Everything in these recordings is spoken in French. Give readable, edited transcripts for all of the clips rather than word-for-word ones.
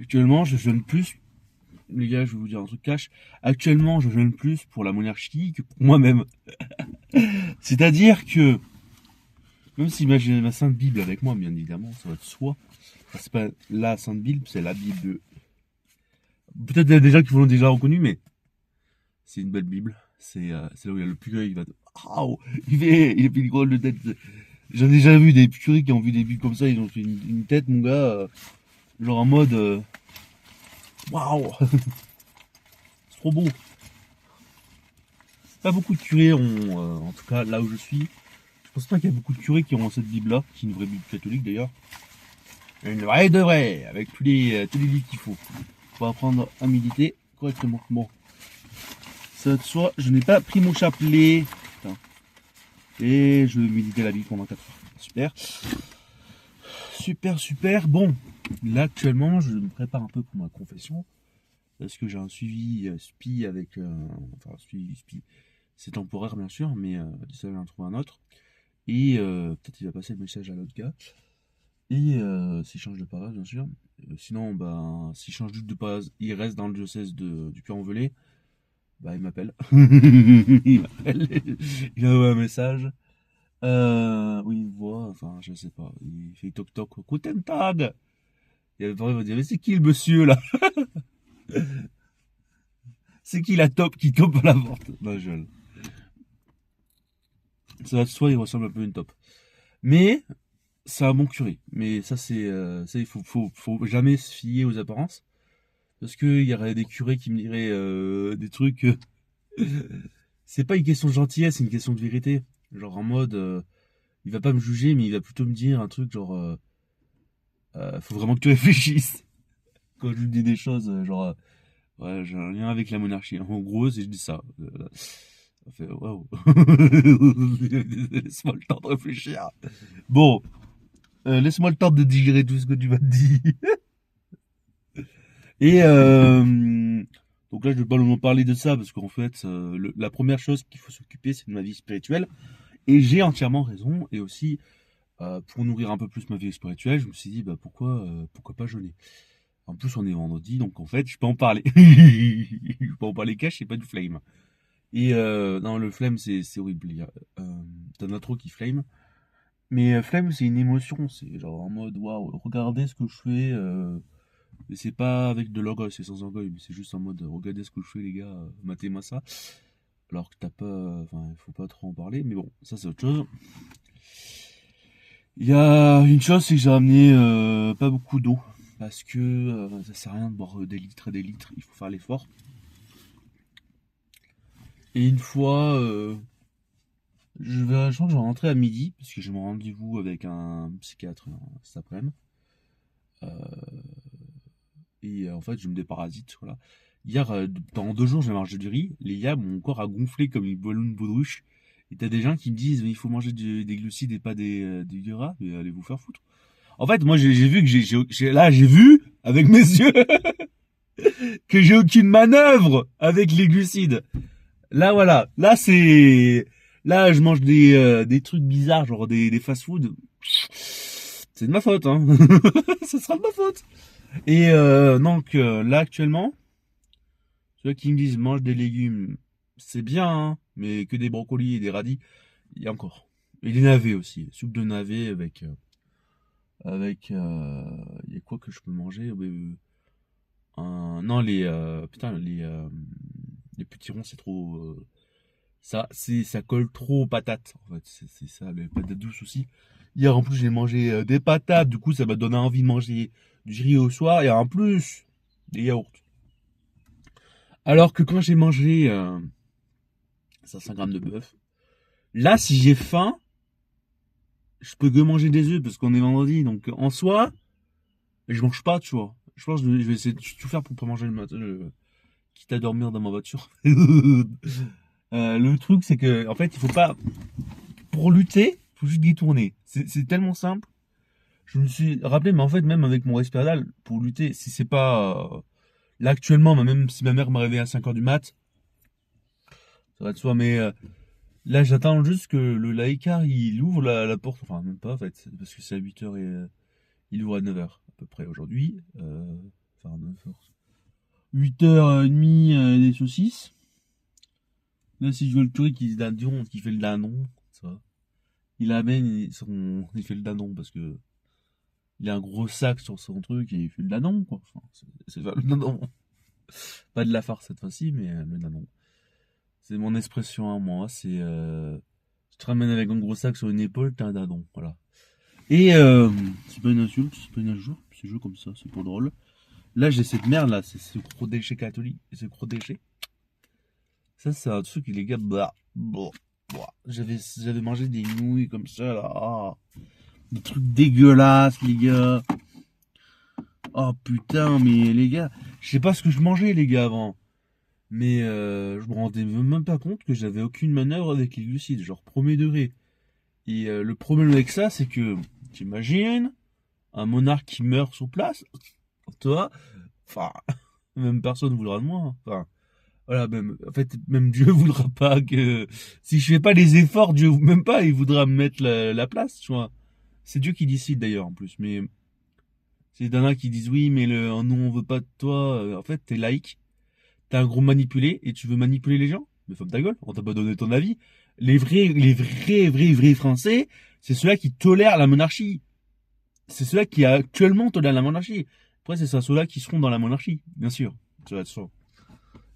Actuellement, je jeûne plus. Les gars, je vais vous dire un truc cash. Actuellement, je jeûne plus pour la monarchie que pour moi-même. C'est-à-dire que, même si j'ai ma Sainte Bible avec moi, bien évidemment, ça va de soi. Enfin, c'est pas la Sainte Bible, c'est la Bible de. Peut-être il y a des gens qui vous l'ont déjà reconnu, mais c'est une belle Bible. C'est là où il y a le curé qui va. Waouh, il fait une grosse de tête. J'en ai déjà vu des curés qui ont vu des Bibles comme ça, ils ont fait une tête, mon gars, genre en mode. Waouh, c'est trop beau. Pas beaucoup de curés ont, en tout cas là où je suis, je pense pas qu'il y a beaucoup de curés qui ont cette Bible-là, qui est une vraie Bible catholique d'ailleurs. Une vraie de vraie, avec tous les livres qu'il faut pour apprendre à méditer correctement. Bon, ça de soi, je n'ai pas pris mon chapelet. Putain. Et je vais méditer la Bible pendant 4 heures. Super. Super, super. Bon, là actuellement, je me prépare un peu pour ma confession. Parce que j'ai un suivi SPI avec. Enfin, suivi SPI. C'est temporaire bien sûr, mais ça j'en trouve un autre. Et peut-être il va passer le message à l'autre gars. Et s'il change de paroisse, bien sûr. Sinon, ben, s'il change juste de paroisse, il reste dans le diocèse du Puy-en-Velay. Bah, il m'appelle. Il m'appelle. Il envoie un message. Oui, il me voit, enfin, je sais pas. Il fait toc toc. Guten Tag. Et après, il va dire, mais c'est qui le monsieur là? C'est qui la top qui tope à la porte? Non, je. Ça va de soi, il ressemble un peu à une top. Mais c'est un bon curé. Mais ça, ça, il faut jamais se fier aux apparences. Parce qu'il y aurait des curés qui me diraient des trucs. C'est pas une question de gentillesse, c'est une question de vérité. Genre en mode, il va pas me juger, mais il va plutôt me dire un truc genre, faut vraiment que tu réfléchisses. Quand je lui dis des choses, ouais, j'ai un lien avec la monarchie. En gros, si je dis ça. Ça fait, waouh. Laisse-moi le temps de réfléchir. Bon, laisse-moi le temps de digérer tout ce que tu m'as dit. Et donc là, je vais pas vous parler de ça parce qu'en fait, la première chose qu'il faut s'occuper, c'est de ma vie spirituelle. Et j'ai entièrement raison. Et aussi, pour nourrir un peu plus ma vie spirituelle, je me suis dit, bah pourquoi pas jeûner. En plus, on est vendredi, donc en fait, je peux en parler. Je peux en parler cash, c'est pas du flame. Et non, le flemme, c'est horrible. T'en as trop qui flame. Mais flemme, c'est une émotion. C'est genre en mode, waouh, regardez ce que je fais. Mais c'est pas avec de l'orgueil, c'est sans orgueil, mais c'est juste en mode regardez ce que je fais les gars, matez-moi ça. Alors que t'as pas. Enfin, il faut pas trop en parler, mais bon, ça c'est autre chose. Il y a une chose, c'est que j'ai ramené pas beaucoup d'eau. Parce que ça sert à rien de boire des litres et des litres, il faut faire l'effort. Et une fois, je crois que je vais rentrer à midi, parce que j'ai mon rendez-vous avec un psychiatre cet après-midi. Et en fait, je me déparasite, voilà. Hier, pendant 2 jours, j'ai mangé du riz. Les gars, mon corps a gonflé comme une ballon de baudruche. Et t'as des gens qui me disent, il faut manger des glucides et pas des gras. Mais allez vous faire foutre. En fait, moi, j'ai vu que j'ai vu avec mes yeux que j'ai aucune manœuvre avec les glucides. Là, voilà. Là, je mange des trucs bizarres, genre des fast-food. C'est de ma faute, hein. Ça sera de ma faute. Et donc, là, actuellement, ceux qui me disent mange des légumes, c'est bien, hein, mais que des brocolis et des radis, il y a encore. Et des navets aussi. Soupe de navets il y a quoi que je peux manger? Non, putain, les petits ronds, c'est trop. Ça colle trop aux patates. En fait, c'est ça, les patates douces aussi. Hier, en plus, j'ai mangé des patates. Du coup, ça m'a donné envie de manger du riz au soir. Et en plus, des yaourts. Alors que quand j'ai mangé 500 grammes de bœuf, là, si j'ai faim, je peux que manger des œufs parce qu'on est vendredi. Donc, en soi, je mange pas, tu vois. Je pense que je vais essayer de tout faire pour pas manger le matin, quitte à dormir dans ma voiture. Le truc, c'est que, en fait, il faut pas. Pour lutter, il faut juste détourner. C'est tellement simple. Je me suis rappelé, mais en fait, même avec mon respiradal, pour lutter, si c'est pas. Là, actuellement, même si ma mère m'a réveillé à 5 heures du mat, ça va de soi, mais là, j'attends juste que le Laïcar, il ouvre la porte. Enfin, même pas, en fait, parce que c'est à 8 heures et il ouvre à 9 heures à peu près aujourd'hui. faire 9h. 8h30 des saucisses. Là, si je veux le touriste qui fait le dindon, ça. Il amène, il fait le dindon parce que il a un gros sac sur son truc et il fait le dindon, quoi. Enfin, c'est faire le dindon. Pas de la farce cette fois-ci, mais le dindon. C'est mon expression à moi, c'est je te ramène avec un gros sac sur une épaule, t'es un dindon, voilà. Et c'est pas une insulte, c'est pas une injure, c'est juste comme ça, c'est pas drôle. Là, j'ai cette merde là, c'est ce gros déchet catholique, ce gros déchet. Ça, c'est un truc, les gars, j'avais mangé des nouilles comme ça là, des trucs dégueulasses, les gars. Oh putain, mais les gars, je sais pas ce que je mangeais, les gars, avant. Mais je me rendais même pas compte que j'avais aucune manœuvre avec les glucides, genre premier degré. Et le problème avec ça, c'est que, t'imagines, un monarque qui meurt sur place, toi, enfin, même personne voudra de moi. Enfin, voilà, en fait, même Dieu voudra pas que, si je fais pas les efforts, Dieu, même pas, il voudra me mettre la place, tu vois. C'est Dieu qui décide d'ailleurs, en plus, mais c'est d'ana qui disent oui, mais nous on veut pas de toi. En fait, t'es laïque, t'es un gros manipulé et tu veux manipuler les gens. Mais ferme ta gueule, on t'a pas donné ton avis. Les vrais Français, c'est ceux-là qui tolèrent la monarchie. C'est ceux-là qui actuellement tolèrent la monarchie. Après, c'est ceux-là qui seront dans la monarchie, bien sûr. Ça va être ça.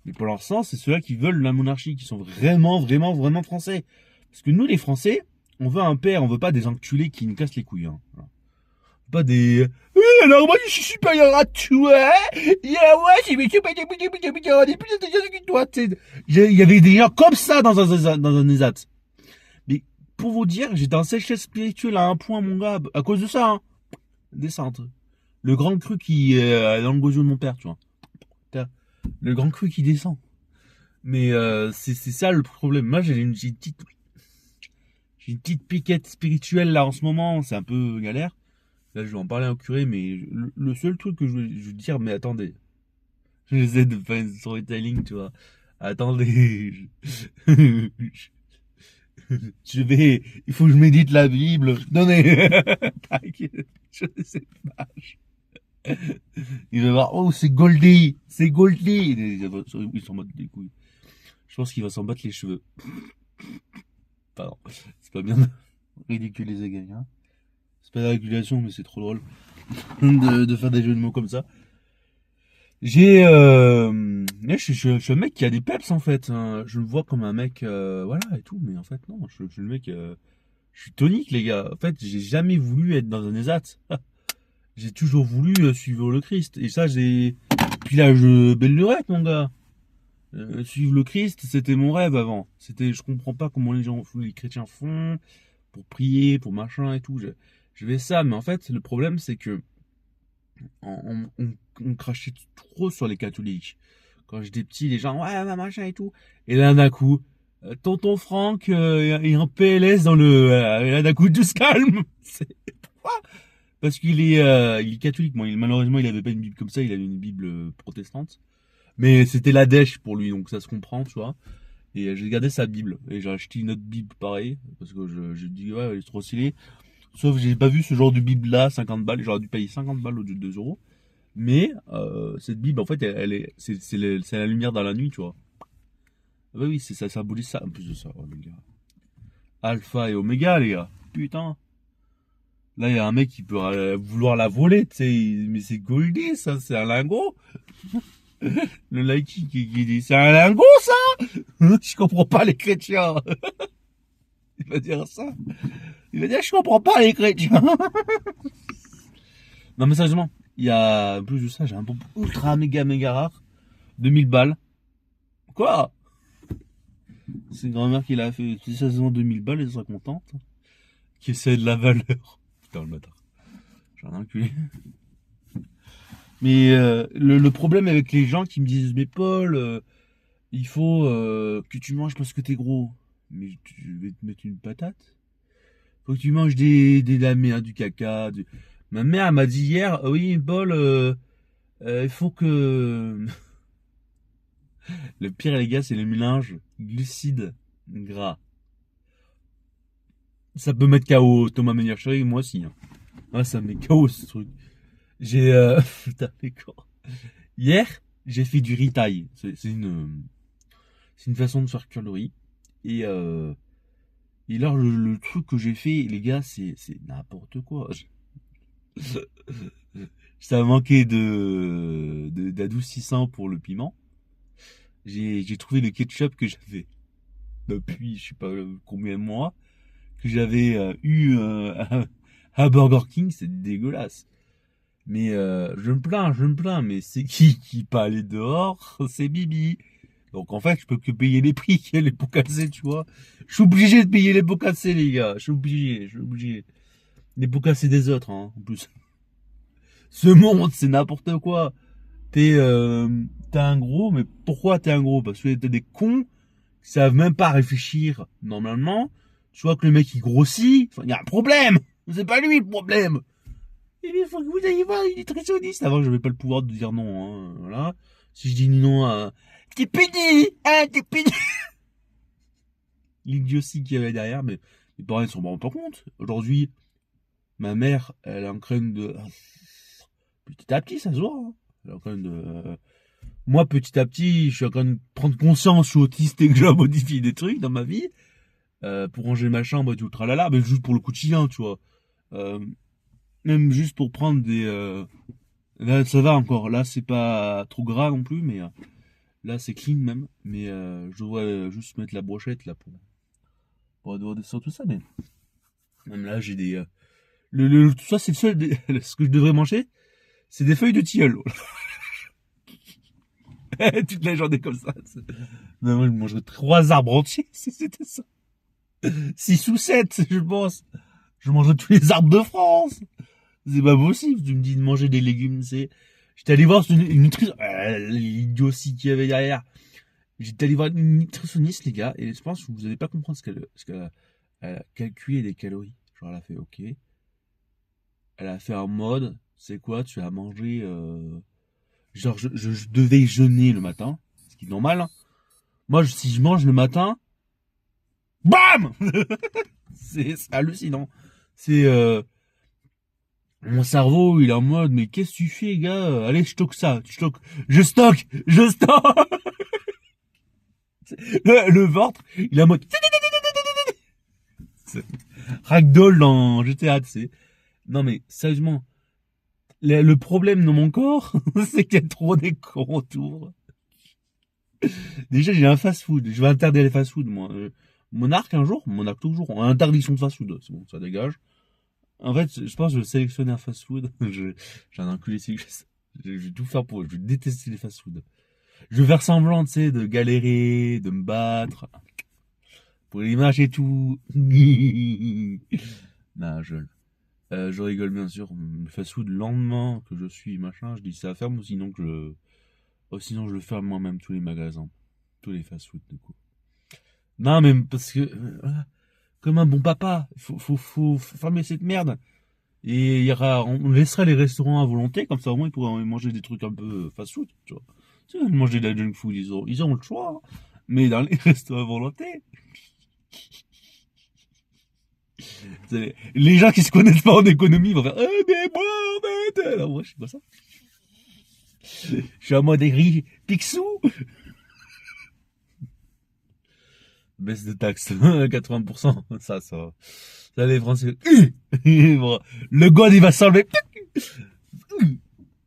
Mais pour l'instant, c'est ceux-là qui veulent la monarchie, qui sont vraiment français. Parce que nous, les Français, on veut un père, on veut pas des enculés qui nous cassent les couilles. Hein. Voilà. Pas des... Oui, alors moi je suis supérieur à toi. Yeah, ouais, j'ai mis toi. Il y avait des gens comme ça dans un ESAT. Mais pour vous dire, j'étais en sécheresse spirituelle à un point, mon gars, à cause de ça. Hein. Descente. Le grand cru qui est dans le gosier de mon père, tu vois. Le grand cru qui descend. Mais c'est ça le problème. Moi, j'ai une petite piquette spirituelle là en ce moment. C'est un peu galère. Là, je vais en parler au curé, mais le seul truc que je veux dire, mais attendez. J'essaie de faire une storytelling, tu vois. Attendez. Il faut que je médite la Bible. Donnez. Je sais pas. Il va voir, oh, c'est Goldie. C'est Goldie. Il s'en bat les couilles. Je pense qu'il va s'en battre les cheveux. Pardon. C'est pas bien de ridiculiser quelqu'un. C'est pas de la régulation, mais c'est trop drôle de faire des jeux de mots comme ça. Je suis un mec qui a des peps en fait. Hein. Je me vois comme un mec, voilà et tout, mais en fait non, je suis le mec, je suis tonique les gars. En fait, j'ai jamais voulu être dans un ESAT. J'ai toujours voulu suivre le Christ. Et ça, depuis l'âge de belle lurette, mon gars. Suivre le Christ, c'était mon rêve avant. Je comprends pas comment les chrétiens font pour prier, pour machin et tout. Je vais ça, mais en fait, le problème c'est que on crachait trop sur les catholiques. Quand j'étais petit, les gens, ouais, machin et tout. Et là, d'un coup, tonton Franck, il y a un PLS dans le, et là, d'un coup, tout se calme. Pourquoi? Parce qu'il est catholique. Bon, malheureusement, il avait pas une Bible comme ça, il avait une Bible protestante. Mais c'était la dèche pour lui, donc ça se comprend, tu vois. Et j'ai gardé sa Bible. Et j'ai acheté une autre Bible pareil, parce que je dis, ouais, elle est trop stylée. Sauf que j'ai pas vu ce genre de Bible là, 50 balles. J'aurais dû payer 50 balles au lieu de 2 euros. Mais cette Bible, en fait, c'est la lumière dans la nuit, tu vois. Ah bah oui, ça symbolise ça, en plus de ça, oh, les gars. Alpha et Oméga, les gars. Putain. Là, il y a un mec qui peut vouloir la voler, tu sais. Mais c'est Goldie, ça, c'est un lingot. Le laïki qui dit, c'est un lingot, ça. Je comprends pas les chrétiens. Il va dire ça. Il va dire, je comprends pas les chrétiens. Non, mais sérieusement, il y a, en plus de ça, j'ai un bon ultra méga rare. 2000 balles. Quoi? C'est une grand-mère qui l'a fait, c'est saison 2000 balles, elle sera contente. Qui essaie de la valeur. Putain, le bâtard. J'en ai enculé. Mais le problème avec les gens qui me disent, mais Paul, il faut que tu manges parce que t'es gros. Mais je vais te mettre une patate. Faut que tu manges de la merde, du caca. Ma mère m'a dit hier, oui, Paul, il faut que... Le pire, les gars, c'est le mélange glucides gras. Ça peut mettre KO Thomas Meyer Chéri, moi aussi. Hein. Ouais, ça me met KO ce truc. Putain, les corps. Hier, j'ai fait du riz-taille. C'est une façon de faire cuire le riz. Et, euh, et là, le truc que j'ai fait, les gars, c'est n'importe quoi. Ça manquait d'adoucissant pour le piment. J'ai trouvé le ketchup que j'avais depuis je sais pas combien de mois, que j'avais eu à Burger King, c'est dégueulasse. Mais je me plains, mais c'est qui pas aller dehors? C'est Bibi. Donc en fait, je peux que payer les prix, les pots cassés, tu vois. Je suis obligé de payer les pots cassés, les gars. Je suis obligé. Les pots cassés des autres, hein, en plus. Ce monde, c'est n'importe quoi. T'es un gros, mais pourquoi t'es un gros? Parce que t'es des cons qui savent même pas réfléchir normalement. Tu vois que le mec il grossit, il y a un problème. C'est pas lui le problème. Il faut que vous ayez voir une nutritionniste. Avant, j'avais pas le pouvoir de dire non. Hein, voilà. Si je dis non à t'es puni, hein, t'es puni. L'idiotie qu'il y avait derrière, mais mes parents ils s'en rendent pas compte. Aujourd'hui, ma mère, elle est en train de petit à petit, ça se voit. Hein. Elle est en train de moi, petit à petit, je suis en train de prendre conscience, je suis autiste et que je modifie des trucs dans ma vie. Pour ranger ma chambre et tout le tralala, mais juste pour le quotidien, tu vois. Euh, Même juste pour prendre des... Là, ça va encore. Là, c'est pas trop gras non plus, mais là, c'est clean même. Mais je devrais juste mettre la brochette là pour devoir descendre tout ça. Mais même là, j'ai des... tout ça, c'est le seul... Ce que je devrais manger, c'est des feuilles de tilleul. Toute la journée comme ça. Non, moi, je mangerais 3 arbres entiers si c'était ça. 6 ou 7, je pense. Je mangerais tous les arbres de France. C'est pas possible, tu me dis de manger des légumes, c'est... J'étais allé voir une nutritionniste, l'idiotie qu'il y avait derrière. J'étais allé voir une nutritionniste, les gars, et je pense que vous n'allez pas comprendre ce qu'elle a, elle a calculé les calories. Genre, elle a fait, ok. Elle a fait un mode, c'est quoi, tu as mangé, genre, je devais jeûner le matin, ce qui est normal, hein. Moi, si je mange le matin, BAM! C'est hallucinant. C'est, mon cerveau, il est en mode, mais qu'est-ce que tu fais, gars? Allez, je stocke ça, je stocke! Le ventre, il est en mode, ragdoll dans GTA, tu sais. Non, mais, sérieusement, le problème dans mon corps, c'est qu'il y a trop d'écrans autour. Déjà, j'ai un fast-food. Je vais interdire les fast-food, moi. Monarque, un jour, Monarque toujours. Interdiction de fast-food. C'est bon, ça dégage. En fait, je pense que je vais sélectionner un fast-food. J'ai un enculé ici. Je vais tout faire pour. Je vais détester les fast-food. Je vais faire semblant, tu sais, de galérer, de me battre. Pour l'image et tout. Non, je rigole bien sûr. Le fast-food, le lendemain que je suis machin, je dis ça ferme ou sinon sinon je le ferme moi-même tous les magasins. Tous les fast-food, du coup. Non, mais parce que, comme un bon papa, faut fermer cette merde. Et on laissera les restaurants à volonté, comme ça au moins ils pourront manger des trucs un peu fast-food, tu vois. Tu sais, manger de la junk food, ils auront le choix. Hein. Mais dans les restaurants à volonté, les gens qui se connaissent pas en économie vont faire, mais moi, en fait, alors moi je suis pas ça. Je suis en mode aigri, Picsou. Baisse de taxes, 80%, ça les Français. Le god il va s'enlever.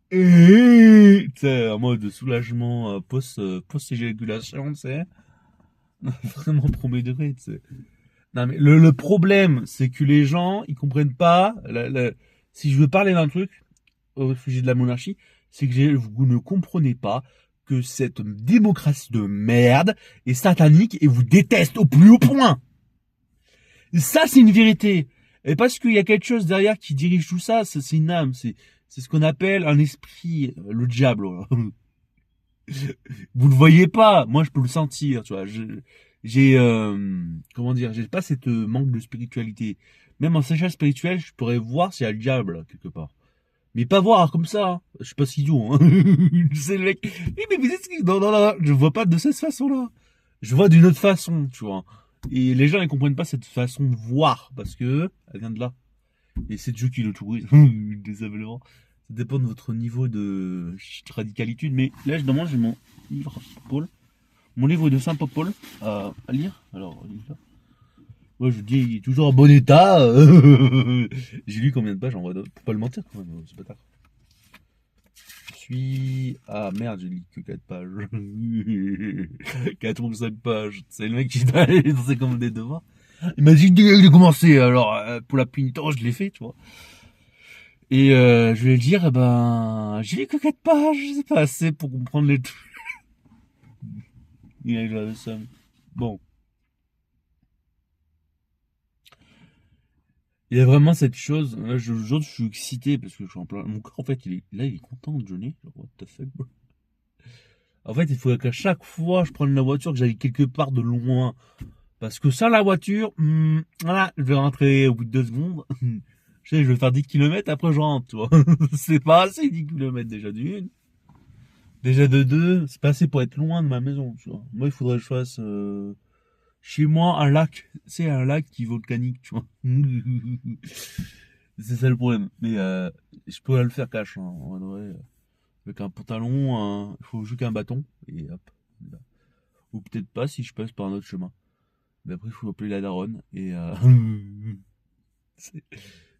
Tu sais, en mode soulagement post-éjaculation, tu sais. Vraiment premier degré, tu sais. Non, mais le problème, c'est que les gens, ils comprennent pas. Si je veux parler d'un truc au sujet de la monarchie, c'est que vous ne comprenez pas que cette démocratie de merde est satanique et vous déteste au plus haut point. Ça, c'est une vérité. Et parce qu'il y a quelque chose derrière qui dirige tout ça, c'est une âme, c'est ce qu'on appelle un esprit, le diable. Vous le voyez pas, moi je peux le sentir, tu vois. J'ai comment dire, j'ai pas cette manque de spiritualité. Même en séchage spirituel, je pourrais voir s'il y a le diable quelque part. Mais pas voir comme ça. Hein. Je suis pas si idiot. Hein. C'est le mec. Mais vous êtes... Non, je vois pas de cette façon-là. Je vois d'une autre façon, tu vois. Et les gens ils comprennent pas cette façon de voir parce que elle vient de là. Et c'est Dieu qui l'autorise. Désablement. Ça dépend de votre niveau de radicalitude. Mais là, je demande, j'ai mon livre Paul. Mon livre de Saint-Paul à lire. Alors, moi, je dis, il est toujours en bon état. J'ai lu combien de pages en vrai, faut pas le mentir quand même, c'est pas tard. Je suis. Ah merde, j'ai lu que 4 pages. 4 ou 5 pages. C'est le mec qui t'a c'est comme des devoirs. Il m'a dit de commencer. Alors, pour la pénitence, je l'ai fait, tu vois. Et je vais le dire, eh ben, j'ai lu que 4 pages. C'est pas assez pour comprendre les trucs. Il a déjà ça. Bon. Il y a vraiment cette chose, là, je suis excité parce que je suis en plein. Mon corps, en fait, il est content de Johnny. Genre, what the fuck, bro. En fait, il faudrait qu'à chaque fois je prenne la voiture, que j'aille quelque part de loin. Parce que sans la voiture, voilà, je vais rentrer au bout de 2 secondes. Je sais, je vais faire 10 kilomètres, après je rentre, tu vois. C'est pas assez 10 kilomètres déjà d'une. Déjà de deux, c'est pas assez pour être loin de ma maison, tu vois. Moi, il faudrait que je fasse chez moi un lac. C'est un lac qui est volcanique, tu vois. C'est ça le problème. Mais je pourrais le faire cash, hein, en vrai. Avec un pantalon, il faut juste qu'un bâton, et hop. Là. Ou peut-être pas si je passe par un autre chemin. Mais après, il faut appeler la daronne, et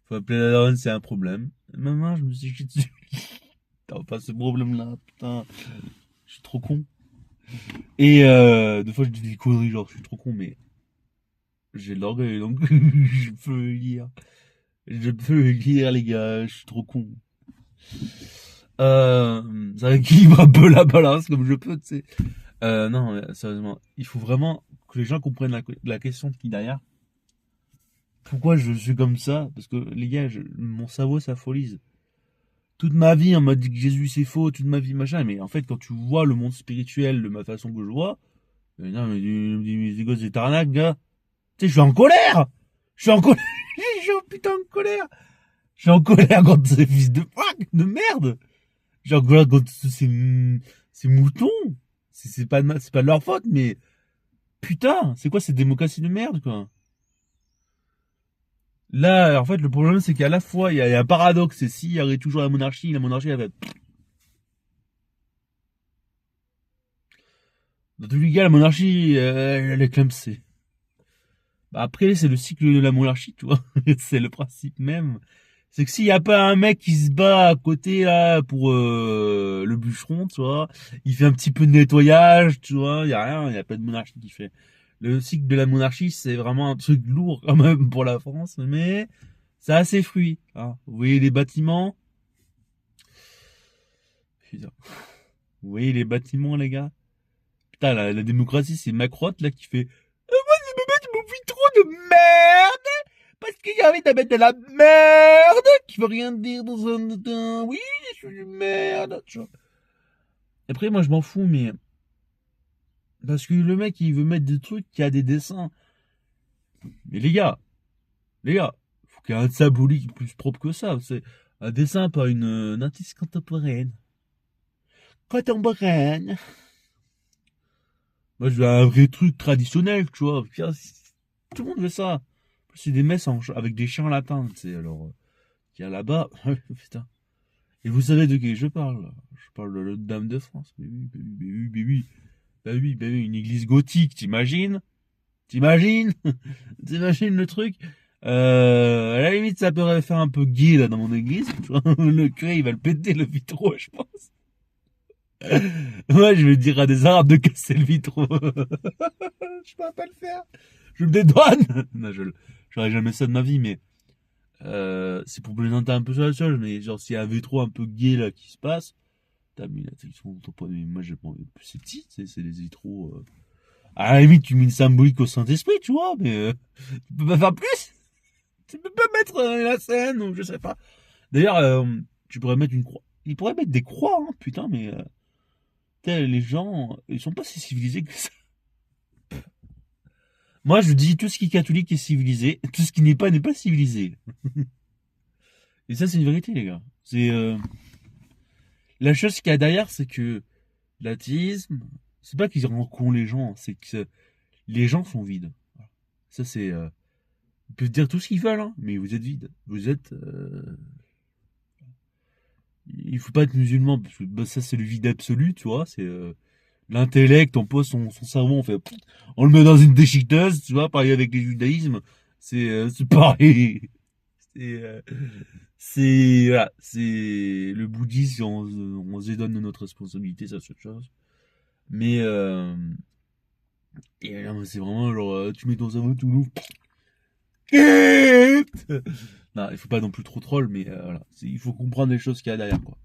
faut appeler la daronne, c'est un problème. Maman, je me suis jeté dessus. T'as pas ce problème-là, putain. Je suis trop con. Et des fois, je dis des conneries, genre, je suis trop con, mais j'ai de l'orgueil, donc je peux lire. Je peux lire, les gars, je suis trop con. Ça équilibre un peu la balance comme je peux, tu sais. Non, sérieusement, il faut vraiment que les gens comprennent la question qui est derrière. Pourquoi je suis comme ça? Parce que les gars, mon cerveau s'affolise. Toute ma vie, on m'a dit que Jésus c'est faux, toute ma vie machin. Mais en fait, quand tu vois le monde spirituel de ma façon que je vois, non, mais c'est quoi cette arnaque, gars? Tu sais, je suis en colère! Je suis en colère! Je suis en putain de colère! Je suis en colère contre ces fils de fuck, de merde! Je suis en colère contre ces moutons! C'est pas c'est pas de leur faute, mais putain, c'est quoi cette démocratie de merde, quoi? Là, en fait, le problème, c'est qu'à la fois, il y a un paradoxe, c'est s'il y avait toujours la monarchie, elle va. Dans tous les cas, la monarchie, elle est clamsée. Bah, après, c'est le cycle de la monarchie, tu vois. C'est le principe même. C'est que s'il y a pas un mec qui se bat à côté, là, pour le bûcheron, tu vois, il fait un petit peu de nettoyage, tu vois, il y a rien, il y a pas de monarchie qui fait. Le cycle de la monarchie, c'est vraiment un truc lourd quand même pour la France, mais c'est assez fruit. Hein. Vous voyez les bâtiments. Putain. Vous voyez les bâtiments, les gars. Putain, la démocratie, c'est Macron là qui fait. Moi, je me mettre mon trop de merde parce qu'il y avait de mettre de la merde qui veut rien dire dans un. Oui, je suis une merde. Tu vois. Après, moi, je m'en fous, mais parce que le mec, il veut mettre des trucs qui a des dessins. Mais les gars, faut qu'il y ait un symbolique plus propre que ça. C'est un dessin par une artiste contemporaine. Contemporaine. Moi, je veux un vrai truc traditionnel, tu vois. Tout le monde veut ça. C'est des messes avec des chants latins, tu sais. Alors, il y a là-bas. Putain. Et vous savez de qui je parle? Je parle de Notre-Dame de France. Mais oui, mais oui, mais oui, mais oui. Bah oui, une église gothique, t'imagines? T'imagines? T'imagines le truc? À la limite, ça pourrait faire un peu gay, là, dans mon église. Tu vois. Le curé, il va le péter, le vitraux, je pense. Ouais, je vais dire à des arabes de casser le vitraux. Je pourrais pas le faire. Je me dédouane. Non, j'aurais jamais ça de ma vie, mais c'est pour plaisanter un peu sur la chose. Mais genre, s'il y a un vitraux un peu gay là qui se passe, t'as mis l'attention de ton point de vue. Moi, j'ai pas envie. C'est petit, c'est des vitraux. À la limite, tu mets une symbolique au Saint-Esprit, tu vois, mais tu peux pas faire plus. Tu peux pas mettre la scène ou je sais pas. D'ailleurs, tu pourrais mettre une croix. Ils pourraient mettre des croix, hein, putain, mais les gens, ils sont pas si civilisés que ça. Moi, je dis tout ce qui est catholique est civilisé, tout ce qui n'est pas civilisé. Et ça, c'est une vérité, les gars. C'est la chose qu'il y a derrière, c'est que l'athéisme, c'est pas qu'ils rendent con les gens, c'est que les gens sont vides. Ça, c'est ils peuvent dire tout ce qu'ils veulent, hein, mais vous êtes vide. Vous êtes il faut pas être musulman, parce que bah, ça c'est le vide absolu, tu vois, c'est l'intellect, on pose son cerveau, on le met dans une déchiqueteuse, tu vois, pareil avec les judaïsmes, c'est pareil. C'est, voilà, c'est le bouddhisme, on se donne de notre responsabilité, ça c'est autre chose. Mais, et là, c'est vraiment genre, tu mets ton cerveau tout lourd. Non, il faut pas non plus trop troll, mais voilà, il faut comprendre les choses qu'il y a derrière, quoi.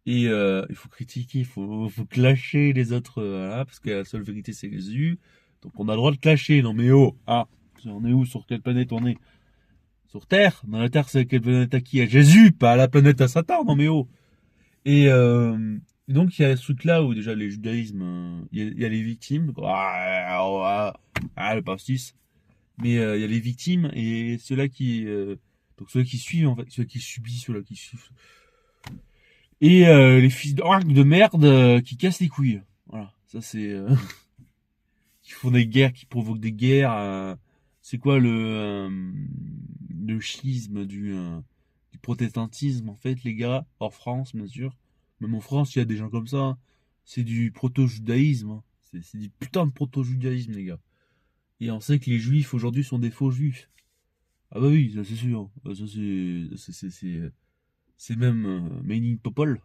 Et il faut critiquer, faut clasher les autres, voilà, parce que la seule vérité c'est Jésus. Donc on a le droit de clasher, non mais oh, ah, on est où, sur quelle planète on est? Sur Terre? Dans la Terre c'est quelle planète à qui? À Jésus, pas à la planète à Satan, non mais oh. Et donc il y a ce truc-là où déjà les judaïsmes, il y a les victimes, le pastis. Mais il y a les victimes et ceux-là qui, donc ceux qui suivent en fait, ceux qui subissent, ceux-là qui suivent. Et les fils de merde qui cassent les couilles. Voilà, ça c'est qui font des guerres, qui provoquent des guerres. C'est quoi le schisme du protestantisme en fait, les gars, hors France bien sûr. Même en France, il y a des gens comme ça, hein. C'est du proto-judaïsme, hein. C'est du putain de proto-judaïsme les gars. Et on sait que les juifs aujourd'hui sont des faux juifs. Ah bah oui, ça c'est sûr. Ça c'est même Made in Popol.